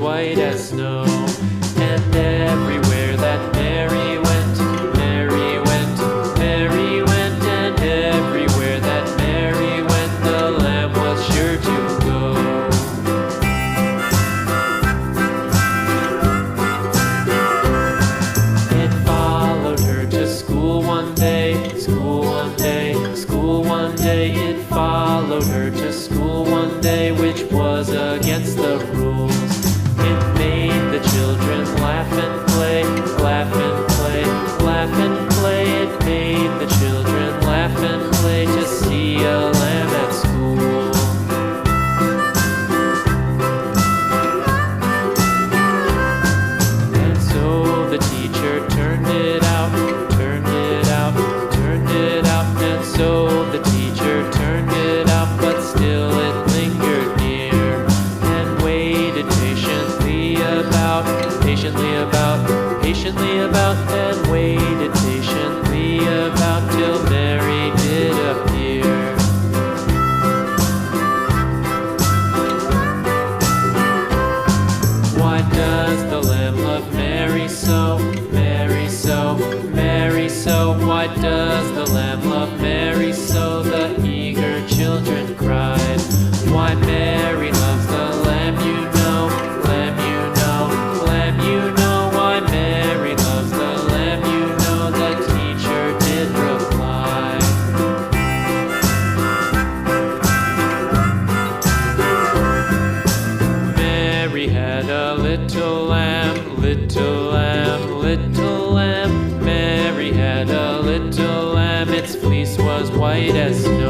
white as snow. And everywhere that Mary went, Mary went, Mary went, and everywhere that Mary went, the lamb was sure to go. It followed her to school one day, school one day, school one day. It followed her to school one day, which was against the rules. It made the children laugh and play, laugh and play, laugh and play. It made the children laugh and play to see a lamb at school. And so the teacher turned it out, turned it out, turned it out. And so the teacher turned it out, but still it lingered near and waited patiently about, patiently about, patiently about, and waited patiently about till Mary did appear. Why does the lamb love Mary so, Mary so, Mary so? Why does the lamb love Mary so? The eager children cried. Why Mary loves the lamb, you know, lamb, you know, lamb, you know. Why Mary loves the lamb, you know, the teacher did reply. Mary had a little lamb, little lamb, little lamb. Mary had a little lamb, its fleece was white as snow.